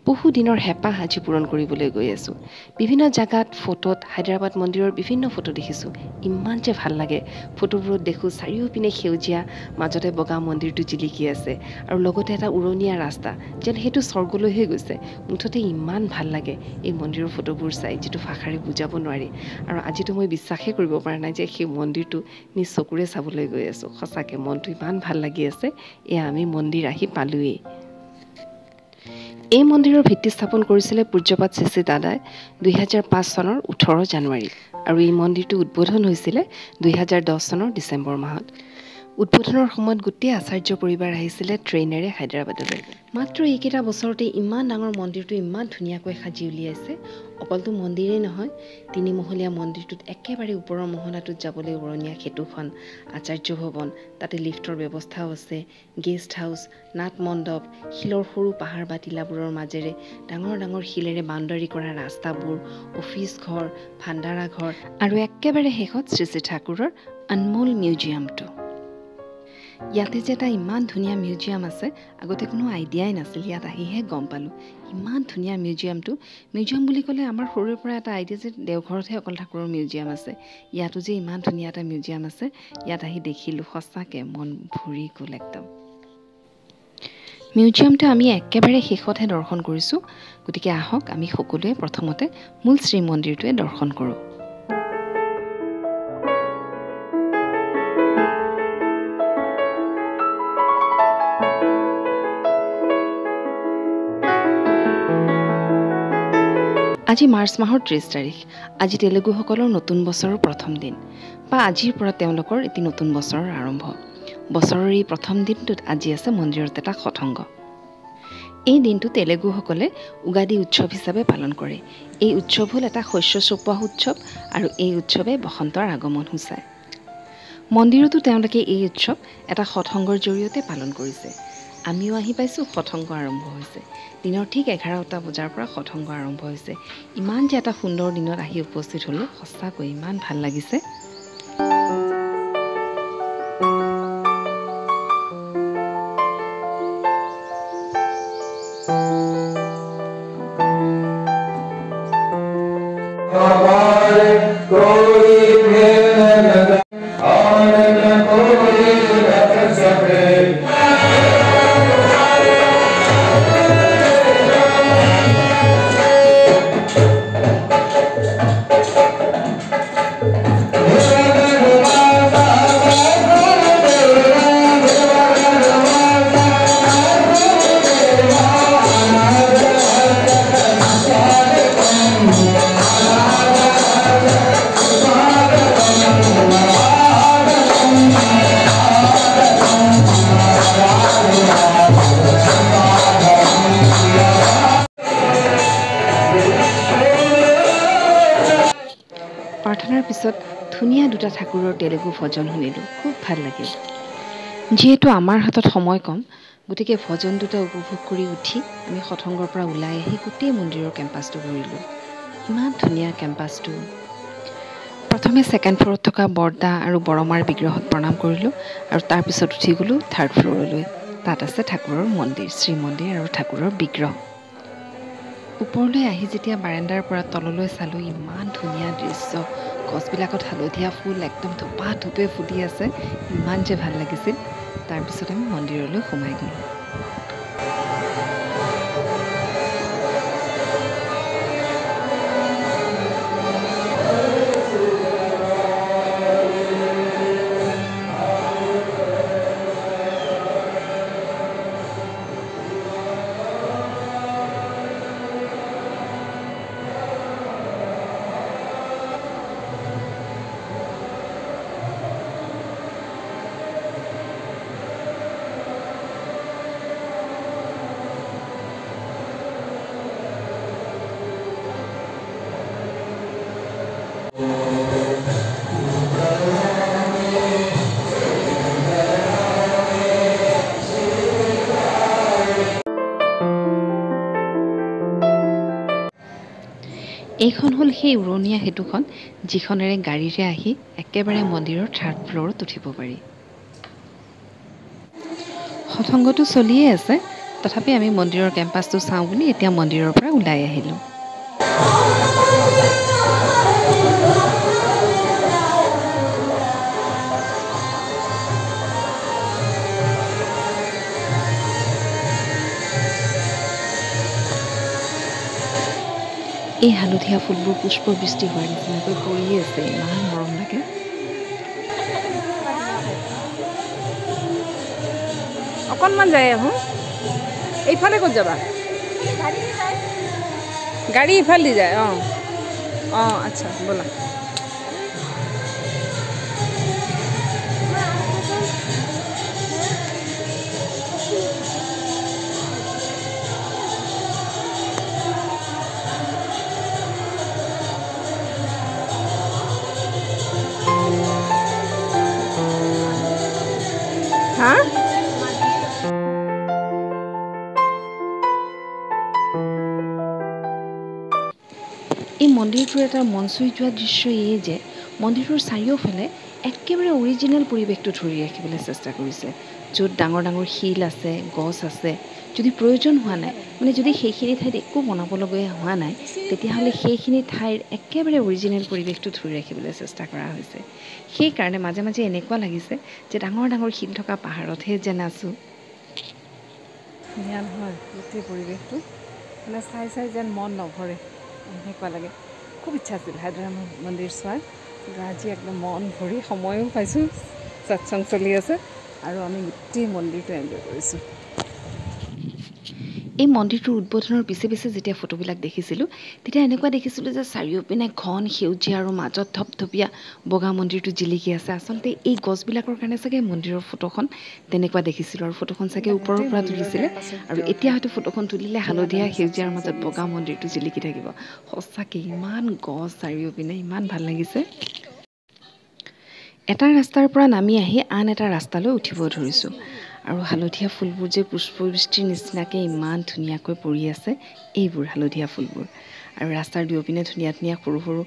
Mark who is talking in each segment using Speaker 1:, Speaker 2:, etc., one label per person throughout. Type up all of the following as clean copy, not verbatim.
Speaker 1: বহু দিনৰ হেঁপাহ আজি পূৰণ কৰিবলৈ গৈ আছোঁ। বিভিন্ন জাগাত ফটোত হায়দৰাবাদ মন্দিৰৰ বিভিন্ন ফটো দেখিছোঁ। ইমান যে ভাল লাগে। ফটোবোৰত দেখোঁ চাৰিওপিনে সেউজীয়া, মাজতে বগা মন্দিৰটো জিলিকি আছে আৰু লগতে এটা উৰণীয়া ৰাস্তা, যেন সেইটো স্বৰ্গলৈহে গৈছে। মুঠতে ইমান ভাল লাগে এই মন্দিৰৰ ফটোবোৰ চাই, যিটো ভাষাৰে বুজাব নোৱাৰি। আৰু আজিতো মই বিশ্বাসেই কৰিব পৰা নাই যে সেই মন্দিৰটো নিজ চকুৰে চাবলৈ গৈ আছোঁ। সঁচাকৈ মনটো ইমান ভাল লাগি আছে। এয়া আমি মন্দিৰ আহি পালোৱেই। এই মন্দিৰৰ ভিত্তি স্থাপন কৰিছিলে পূজ্যপাত শ্ৰী দাদাই 2005 চনৰ 18 জানুৱাৰী আৰু এই মন্দিৰটো উদ্বোধন হৈছিলে 2010 চনৰ ডিচেম্বৰ মাহত। উদ্বোধনৰ সময়ত গোটেই আচাৰ্য পৰিবাৰ আহিছিলে ট্ৰেইনেৰে হায়দৰাবাদলৈ। মাত্ৰ এইকেইটা বছৰতে ইমান ডাঙৰ মন্দিৰটো ইমান ধুনীয়াকৈ সাজি উলিয়াইছে। অকলতো মন্দিৰেই নহয়, 3মহলীয়া মন্দিৰটোত একেবাৰে ওপৰৰ মহলাটোত যাবলৈ উৰণীয়া সেতুখন, আচাৰ্য ভৱন, তাতে লিফ্টৰ ব্যৱস্থাও আছে, গেষ্ট হাউচ, নাট মণ্ডপ, শিলৰ সৰু পাহাৰ বা টিলাবোৰৰ মাজেৰে ডাঙৰ ডাঙৰ শিলেৰে বাউণ্ডাৰী কৰা ৰাস্তাবোৰ, অফিচ ঘৰ, ভাণ্ডাৰা ঘৰ আৰু একেবাৰে শেষত শ্ৰী শ্ৰী ঠাকুৰৰ আনমোল মিউজিয়ামটো। ইয়াতে যে এটা ইমান ধুনীয়া মিউজিয়াম আছে, আগতে কোনো আইডিয়াই নাছিল। ইয়াত আহিহে গম পালোঁ ইমান ধুনীয়া মিউজিয়ামটো। মিউজিয়াম বুলি ক'লে আমাৰ সৰুৰে পৰা এটা আইডিয়া যে দেওঘৰতহে অকল ঠাকুৰৰ মিউজিয়াম আছে। ইয়াতো যে ইমান ধুনীয়া এটা মিউজিয়াম আছে, ইয়াত আহি দেখিলোঁ সঁচাকৈ মন ভৰি গ'ল একদম। মিউজিয়ামটো আমি একেবাৰে শেষতহে দৰ্শন কৰিছোঁ। গতিকে আহক আমি সকলোৱে প্ৰথমতে মূল শ্ৰীমন্দিৰটোৱে দৰ্শন কৰোঁ। আজি মাৰ্চ মাহৰ 30 তাৰিখ। আজি তেলেগুসকলৰ নতুন বছৰৰ প্ৰথম দিন, বা আজিৰ পৰা তেওঁলোকৰ এটি নতুন বছৰৰ আৰম্ভ। বছৰৰ এই প্ৰথম দিনটোত আজি আছে মন্দিৰত এটা সৎসংগ। এই দিনটো তেলেগুসকলে উগাদি উৎসৱ হিচাপে পালন কৰে। এই উৎসৱ হ'ল এটা শস্য চপোৱা উৎসৱ আৰু এই উৎসৱে বসন্তৰ আগমন সূচায়। মন্দিৰতো তেওঁলোকে এই উৎসৱ এটা সৎসংগৰ জৰিয়তে পালন কৰিছে। আমিও আহি পাইছোঁ, সৎসংগ আৰম্ভ হৈছে। দিনৰ ঠিক 11টা বজাৰ পৰা সৎসংগ আৰম্ভ হৈছে। ইমান যে এটা সুন্দৰ দিনত আহি উপস্থিত হ'লোঁ, সঁচাকৈ ইমান ভাল লাগিছে। প্ৰাৰ্থনাৰ পিছত ধুনীয়া দুটা ঠাকুৰৰ তেলেগু ভজন শুনিলোঁ। খুব ভাল লাগিল। যিহেতু আমাৰ হাতত সময় কম, গতিকে ভজন দুটা উপভোগ কৰি উঠি আমি সৎসংগৰ পৰা ওলাই আহি গোটেই মন্দিৰৰ কেম্পাছটো ঘূৰিলোঁ। ইমান ধুনীয়া কেম্পাছটো। প্ৰথমে ছেকেণ্ড ফ্ল'ৰত থকা বৰদা আৰু বৰমাৰ বিগ্ৰহত প্ৰণাম কৰিলোঁ আৰু তাৰপিছত উঠি গ'লোঁ 3rd ফ্ল'ৰলৈ। তাত আছে ঠাকুৰৰ মন্দিৰ, শ্ৰীমন্দিৰ আৰু ঠাকুৰৰ বিগ্ৰহ। ওপৰলৈ আহি যেতিয়া বাৰাণ্ডাৰ পৰা তললৈ চালোঁ, ইমান ধুনীয়া দৃশ্য। গছবিলাকত হালধীয়া ফুল একদম থোপা থোপে ফুটি আছে। ইমান যে ভাল লাগিছিল। তাৰপিছত আমি মন্দিৰলৈ সোমাই গ'লোঁ। এইখন হ'ল সেই উৰণীয়া সেতুখন, যিখনেৰে গাড়ীৰে আহি একেবাৰে মন্দিৰৰ 3rd ফ্ল'ৰত উঠিব পাৰি। সৎসংগটো চলিয়ে আছে। তথাপি আমি মন্দিৰৰ কেম্পাছটো চাওঁ বুলি এতিয়া মন্দিৰৰ পৰা ওলাই আহিলোঁ। এই হালধীয়া ফুলবোৰ পুষ্পবৃষ্টি হোৱাৰ নিচিনাকৈ পৰিয়ে আছে, ইমান মৰম লাগে।
Speaker 2: অকণমান যাই আহোঁ। এইফালে ক'ত যাবা? গাড়ী ইফাল দি যায়। অঁ আচ্ছা ব'লা। হা?
Speaker 1: এই মন্দিৰটোৰ এটা মন চুই যোৱা দৃশ্য এই যে মন্দিৰটোৰ চাৰিওফালে একেবাৰে অৰিজিনেল পৰিৱেশটো ধৰি ৰাখিবলৈ চেষ্টা কৰিছে। য'ত ডাঙৰ ডাঙৰ শিল আছে, গছ আছে, যদি প্ৰয়োজন হোৱা নাই, মানে যদি সেইখিনি ঠাইত একো বনাবলগীয়া হোৱা নাই, তেতিয়াহ'লে সেইখিনি ঠাইৰ একেবাৰে অৰিজিনেল পৰিৱেশটো ধৰি ৰাখিবলৈ চেষ্টা কৰা হৈছে। সেইকাৰণে মাজে মাজে এনেকুৱা লাগিছে যে ডাঙৰ ডাঙৰ শিল থকা পাহাৰতহে যেন আছোঁ।
Speaker 2: ধুনীয়া নহয় গোটেই পৰিৱেশটো, মানে চাই চাই যেন মন নভৰে এনেকুৱা লাগে। খুব ইচ্ছা আছিল হায়দৰাবাদ মন্দিৰ চোৱাৰ, কিন্তু আজি একদম মন ভৰি সময়ো পাইছোঁ, সৎসং চলি আছে আৰু আমি গোটেই মন্দিৰটো এনজয় কৰিছোঁ।
Speaker 1: এই মন্দিৰটোৰ উদ্বোধনৰ পিছে পিছে যেতিয়া ফটোবিলাক দেখিছিলোঁ, তেতিয়া এনেকুৱা দেখিছিলোঁ যে চাৰিওপিনে ঘন সেউজীয়া আৰু মাজত ধপধপীয়া বগা মন্দিৰটো জিলিকি আছে। আচলতে এই গছবিলাকৰ কাৰণে চাগে মন্দিৰৰ ফটোখন তেনেকুৱা দেখিছিলোঁ, আৰু ফটোখন চাগে ওপৰৰ পৰা তুলিছিলে, আৰু এতিয়া হয়তো ফটোখন তুলিলে হালধীয়া সেউজীয়াৰ মাজত বগা মন্দিৰটো জিলিকি থাকিব। সঁচাকৈ ইমান গছ চাৰিওপিনে, ইমান ভাল লাগিছে। এটা ৰাস্তাৰ পৰা নামি আহি আন এটা ৰাস্তালৈ উঠিব ধৰিছোঁ, আৰু হালধীয়া ফুলবোৰ যে পুষ্পবৃষ্টিৰ নিচিনাকৈ ইমান ধুনীয়াকৈ পৰি আছে, এইবোৰ হালধীয়া ফুলবোৰ। আৰু ৰাস্তাৰ দুয়োপিনে ধুনীয়া ধুনীয়া সৰু সৰু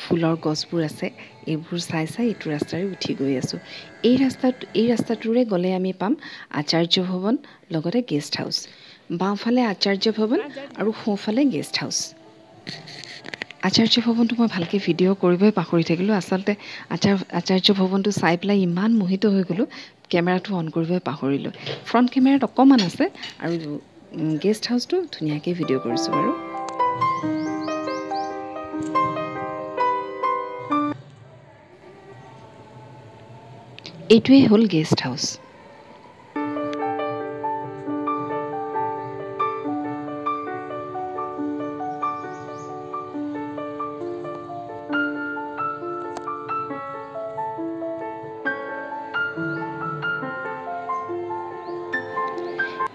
Speaker 1: ফুলৰ গছবোৰ আছে। এইবোৰ চাই চাই এইটো ৰাস্তাৰে উঠি গৈ আছোঁ। এই ৰাস্তাটোৰে গ'লে আমি পাম আচাৰ্য ভৱন, লগতে গেষ্ট হাউচ। বাওঁফালে আচাৰ্য ভৱন আৰু সোঁফালে গেষ্ট হাউচ। আচাৰ্য ভৱনটো মই ভালকৈ ভিডিঅ' কৰিবই পাহৰি থাকিলোঁ। আচলতে আচাৰ্য ভৱনটো চাই পেলাই ইমান মোহিত হৈ গ'লোঁ, কেমেৰাটো অন কৰিবই পাহৰিলোঁ। ফ্ৰণ্ট কেমেৰাত অকণমান আছে, আৰু গেষ্ট হাউচটো ধুনীয়াকৈ ভিডিঅ' কৰিছোঁ বাৰু। এইটোৱেই হ'ল গেষ্ট হাউচ।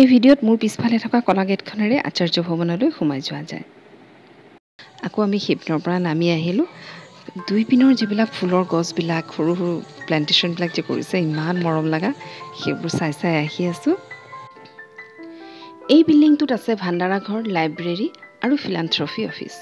Speaker 1: এই ভিডিঅ'ত মোৰ পিছফালে থকা কলা গেটখনেৰে আচাৰ্য ভৱনলৈ সোমাই যোৱা যায়। আকৌ আমি সেইপিনৰ পৰা নামি আহিলোঁ। দুই পিনৰ যিবিলাক ফুলৰ গছবিলাক, সৰু সৰু প্লেণ্টেশ্যনবিলাক যে কৰিছে, ইমান মৰম লগা, সেইবোৰ চাই চাই আহি আছোঁ। এই বিল্ডিংটোত আছে ভাণ্ডাৰা ঘৰ, লাইব্ৰেৰী আৰু ফিলান্থ্ৰফি অফিচ।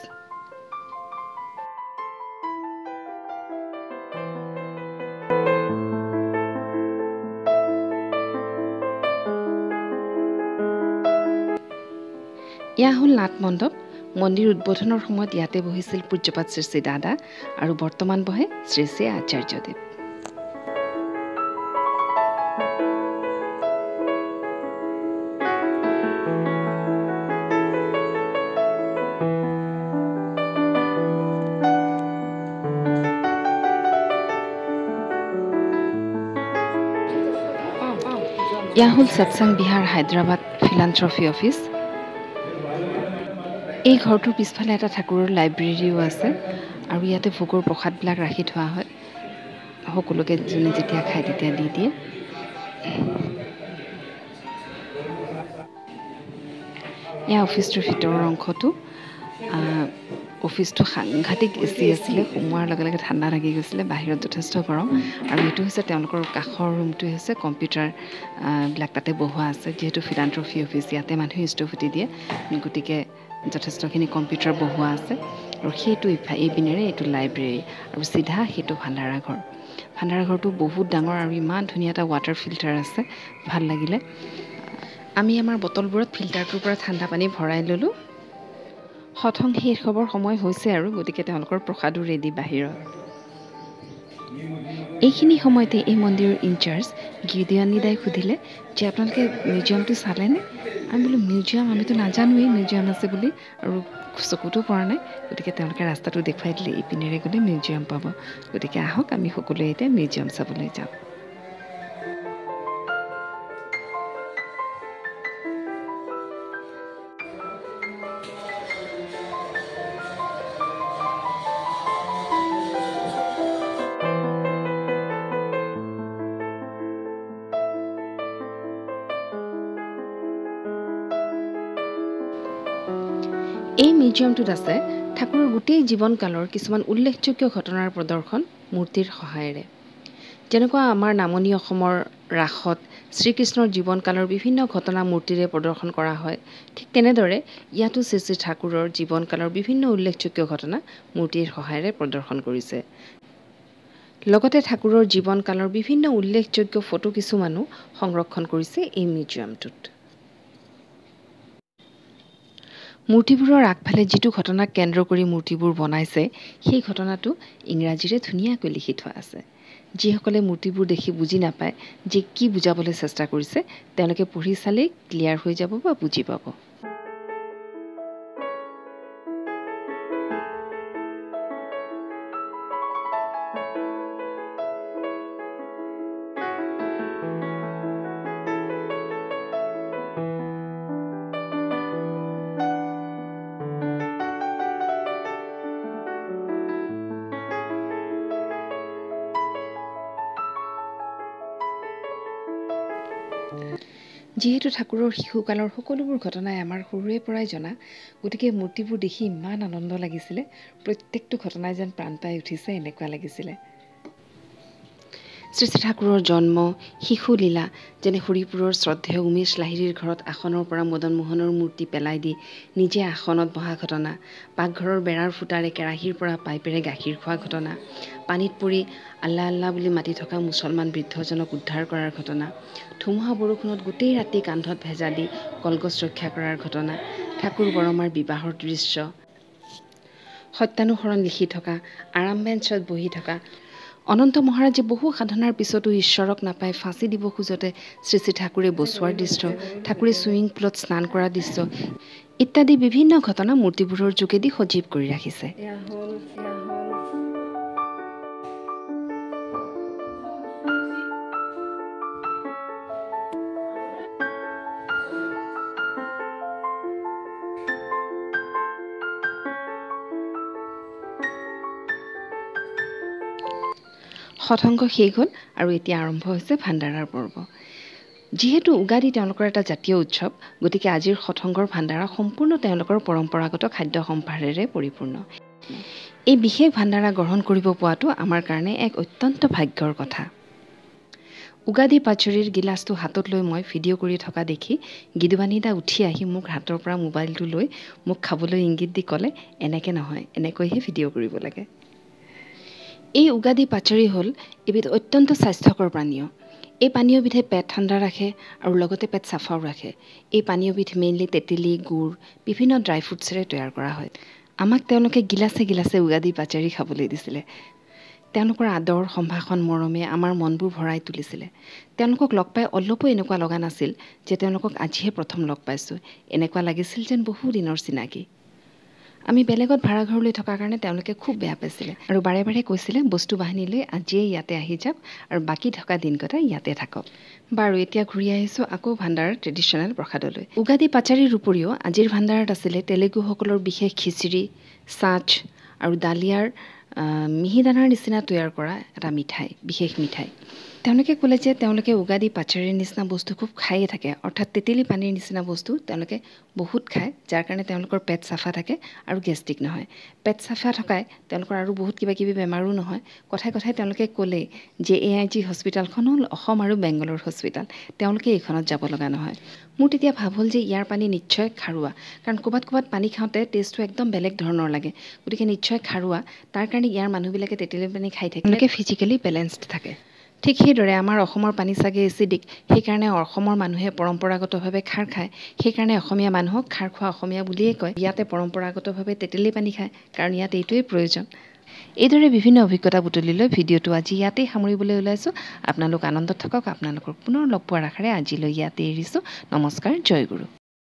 Speaker 1: এয়া হ'ল নাট মণ্ডপ। মন্দিৰ উদ্বোধনৰ সময়ত ইয়াতে বহিছিল পূজ্যপাত শ্ৰী শ্ৰী দাদা, আৰু বৰ্তমান বহে শ্ৰী শ্ৰী আচাৰ্যদেৱ। এয়া হ'ল সৎসং বিহাৰ হায়দৰাবাদ ফিলান্থ্ৰফি অফিচ। এই ঘৰটোৰ পিছফালে এটা ঠাকুৰৰ লাইব্ৰেৰীও আছে, আৰু ইয়াতে ভোগৰ প্ৰসাদবিলাক ৰাখি থোৱা হয়। সকলোকে যোনে যেতিয়া খায় তেতিয়া দি দিয়ে। এয়া অফিচটোৰ ভিতৰৰ অংশটো। অফিচটো সাংঘাতিক এচি আছিলে, সোমোৱাৰ লগে লগে ঠাণ্ডা লাগি গৈছিলে, বাহিৰত যথেষ্ট গৰম। আৰু এইটো হৈছে তেওঁলোকৰ কাষৰ ৰুমটোৱে হৈছে কম্পিউটাৰ বিলাক তাতে বহোৱা আছে। যিহেতু ফিলান্থ্ৰফি অফিচ, ইয়াতে মানুহে স্থফুতি দিয়ে, গতিকে যথেষ্টখিনি কম্পিউটাৰ বহোৱা আছে। আৰু সেইটো এইপিনেৰে এইটো লাইব্ৰেৰী, আৰু চিধা সেইটো ভাণ্ডাৰা ঘৰ। ভাণ্ডাৰা ঘৰটো বহুত ডাঙৰ, আৰু ইমান ধুনীয়া এটা ৱাটাৰ ফিল্টাৰ আছে, ভাল লাগিলে।
Speaker 2: আমি আমাৰ বটলবোৰত ফিল্টাৰটোৰ পৰা ঠাণ্ডা পানী ভৰাই ল'লোঁ। সথং শেষ হ'বৰ সময় হৈছে আৰু গতিকে তেওঁলোকৰ প্ৰসাদো ৰেডি বাহিৰত। এইখিনি সময়তে এই মন্দিৰৰ ইনচাৰ্জ গিদিয়নীদাই সুধিলে যে আপোনালোকে মিউজিয়ামটো চালেনে? আমি বোলো মিউজিয়াম আমিতো নাজানোৱেই মিউজিয়াম আছে বুলি আৰু চকুতো পৰা নাই। গতিকে তেওঁলোকে ৰাস্তাটো দেখুৱাই দিলে ইপিনেৰে গ'লে মিউজিয়াম পাব। গতিকে আহক আমি সকলোৱে এতিয়া মিউজিয়াম চাবলৈ যাওঁ। এই মিউজিয়ামটোত আছে ঠাকুৰৰ গোটেই জীৱনকালৰ কিছুমান উল্লেখযোগ্য ঘটনাৰ প্ৰদৰ্শন মূৰ্তিৰ সহায়েৰে। যেনেকুৱা আমাৰ নামনি অসমৰ ৰাসত শ্ৰীকৃষ্ণৰ জীৱনকালৰ বিভিন্ন ঘটনা মূৰ্তিৰে প্ৰদৰ্শন কৰা হয়, ঠিক তেনেদৰে ইয়াতো শ্ৰী শ্ৰী ঠাকুৰৰ জীৱনকালৰ বিভিন্ন উল্লেখযোগ্য ঘটনা মূৰ্তিৰ সহায়েৰে প্ৰদৰ্শন কৰিছে। লগতে ঠাকুৰৰ জীৱনকালৰ বিভিন্ন উল্লেখযোগ্য ফটো কিছুমানো সংৰক্ষণ কৰিছে এই মিউজিয়ামটোত। মূৰ্তিবোৰৰ আগফালে যিটো ঘটনাক কেন্দ্ৰ কৰি মূৰ্তিবোৰ বনাইছে, সেই ঘটনাটো ইংৰাজীৰে ধুনীয়াকৈ লিখি থোৱা আছে। যিসকলে মূৰ্তিবোৰ দেখি বুজি নাপায় যে কি বুজাবলৈ চেষ্টা কৰিছে, তেওঁলোকে পঢ়ি চালেই ক্লিয়াৰ হৈ যাব বা বুজি পাব। যিহেতু ঠাকুৰৰ শিশুকালৰ সকলোবোৰ ঘটনাই আমাৰ সৰুৰে পৰাই জনা, গতিকে মূৰ্তিবোৰ দেখি ইমান আনন্দ লাগিছিলে। প্ৰত্যেকটো ঘটনাই যেন প্ৰাণ পাই উঠিছে এনেকুৱা লাগিছিলে। শ্ৰী শ্ৰী ঠাকুৰৰ জন্ম, শিশু লীলা, যেনে হৰিপুৰৰ শ্ৰদ্ধেয় উমেশ লাহিৰীৰ ঘৰত আসনৰ পৰা মদন মোহনৰ মূৰ্তি পেলাই দি নিজে আসনত বহা ঘটনা, পাকঘৰৰ বেৰাৰ ফুটাৰে কেৰাহীৰ পৰা পাইপেৰে গাখীৰ খোৱা ঘটনা, পানীত পৰি আল্লাহ আল্লাহ বুলি মাতি থকা মুছলমান বৃদ্ধজনক উদ্ধাৰ কৰাৰ ঘটনা, ধুমুহা বৰষুণত গোটেই ৰাতি কান্ধত ভেজা দি কলগছ ৰক্ষা কৰাৰ ঘটনা, ঠাকুৰ বৰমাৰ বিবাহৰ দৃশ্য, সত্যানুসৰণ লিখি থকা, আৰাম বেঞ্চত বহি থকা, অনন্ত মহাৰাজে বহু সাধনাৰ পিছতো ঈশ্বৰক নাপাই ফাঁচি দিব খোজতে শ্ৰী শ্ৰী ঠাকুৰে বচোৱাৰ দৃশ্য, ঠাকুৰে ছুইমিং পুলত স্নান কৰা দৃশ্য ইত্যাদি বিভিন্ন ঘটনা মূৰ্তিবোৰৰ যোগেদি সজীৱ কৰি ৰাখিছে। সৎসংগ শেষ হ'ল আৰু এতিয়া আৰম্ভ হৈছে ভাণ্ডাৰাৰ পৰ্ব। যিহেতু উগাদি তেওঁলোকৰ এটা জাতীয় উৎসৱ, গতিকে আজিৰ সৎসংগৰ ভাণ্ডাৰা সম্পূৰ্ণ তেওঁলোকৰ পৰম্পৰাগত খাদ্য সম্ভাৰেৰে পৰিপূৰ্ণ। এই বিশেষ ভাণ্ডাৰা গ্ৰহণ কৰিব পোৱাটো আমাৰ কাৰণে এক অত্যন্ত ভাগ্যৰ কথা। উগাদি পাচৰিৰ গিলাচটো হাতত লৈ মই ভিডিঅ' কৰি থকা দেখি গিদুৱানীদা উঠি আহি মোক হাতৰ পৰা মোবাইলটো লৈ মোক খাবলৈ ইংগিত দি ক'লে, এনেকৈ নহয়, এনেকৈহে ভিডিঅ' কৰিব লাগে। এই উগাদি পাচৰি হ'ল এবিধ অত্যন্ত স্বাস্থ্যকৰ পানীয়। এই পানীয়বিধে পেট ঠাণ্ডা ৰাখে আৰু লগতে পেট চাফাও ৰাখে। এই পানীয়বিধ মেইনলি তেঁতেলী, গুড়, বিভিন্ন ড্ৰাই ফ্ৰুটছেৰে তৈয়াৰ কৰা হয়। আমাক তেওঁলোকে গিলাচে গিলাচে উগাদি পাচৰি খাবলৈ দিছিলে। তেওঁলোকৰ আদৰ, সম্ভাষণ, মৰমে আমাৰ মনবোৰ ভৰাই তুলিছিলে। তেওঁলোকক লগ পাই অলপো এনেকুৱা লগা নাছিল যে তেওঁলোকক আজিহে প্ৰথম লগ পাইছোঁ। এনেকুৱা লাগিছিল যেন বহু দিনৰ চিনাকি। আমি বেলেগত ভাড়াঘৰলৈ থকাৰ কাৰণে তেওঁলোকে খুব বেয়া পাইছিলে আৰু বাৰে বাৰে কৈছিলে বস্তু বাহিনী লৈ আজিয়ে ইয়াতে আহি যাওক আৰু বাকী থকা দিনকেইটা ইয়াতে থাকক। বাৰু এতিয়া ঘূৰি আহিছোঁ আকৌ ভাণ্ডাৰাৰ ট্ৰেডিশ্যনেল প্ৰসাদলৈ। উগাদি পাচাৰীৰ উপৰিও আজিৰ ভাণ্ডাৰাত আছিলে তেলেগুসকলৰ বিশেষ খিচিৰি, চাচ আৰু ডালিয়াৰ মিহি দানাৰ নিচিনা তৈয়াৰ কৰা এটা মিঠাই, বিশেষ মিঠাই। তেওঁলোকে ক'লে যে তেওঁলোকে উগাদি পাচৰিৰ নিচিনা বস্তু খুব খায়ে থাকে, অৰ্থাৎ তেতেলী পানীৰ নিচিনা বস্তু তেওঁলোকে বহুত খায়, যাৰ কাৰণে তেওঁলোকৰ পেট চাফা থাকে আৰু গেষ্ট্ৰিক নহয়। পেট চাফা থকাই তেওঁলোকৰ আৰু বহুত কিবা কিবি বেমাৰো নহয়। কথাই কথাই তেওঁলোকে ক'লে যে AIG হস্পিটেলখন হ'ল অসম আৰু বেংগলৰ হস্পিটেল, তেওঁলোকে এইখনত যাব লগা নহয়। মোৰ তেতিয়া ভাব হ'ল যে ইয়াৰ পানী নিশ্চয় খাৰুৱা, কাৰণ ক'ৰবাত ক'ৰবাত পানী খাওঁতে টেষ্টটো একদম বেলেগ ধৰণৰ লাগে, গতিকে নিশ্চয় খাৰুৱা। তাৰ কাৰণে ইয়াৰ মানুহবিলাকে তেতেলী পানী খাই থাকে, তেওঁলোকে ফিজিকেলি বেলেঞ্চড থাকে। ঠিক সেইদৰে আমাৰ অসমৰ পানী চাগে এচিডিক, সেইকাৰণে অসমৰ মানুহে পৰম্পৰাগতভাৱে খাৰ খায়। সেইকাৰণে অসমীয়া মানুহক খাৰ খোৱা অসমীয়া বুলিয়েই কয়। ইয়াতে পৰম্পৰাগতভাৱে তেতেলী পানী খায়, কাৰণ ইয়াত এইটোৱেই প্ৰয়োজন। এইদৰে বিভিন্ন অভিজ্ঞতা বুটলি লৈ ভিডিঅ'টো আজি ইয়াতেই সামৰিবলৈ ওলাইছোঁ। আপোনালোক আনন্দত থাকক। আপোনালোকৰ পুনৰ লগ পোৱাৰ আশাৰে আজিলৈ ইয়াতে এৰিছোঁ। নমস্কাৰ, জয় গুৰু।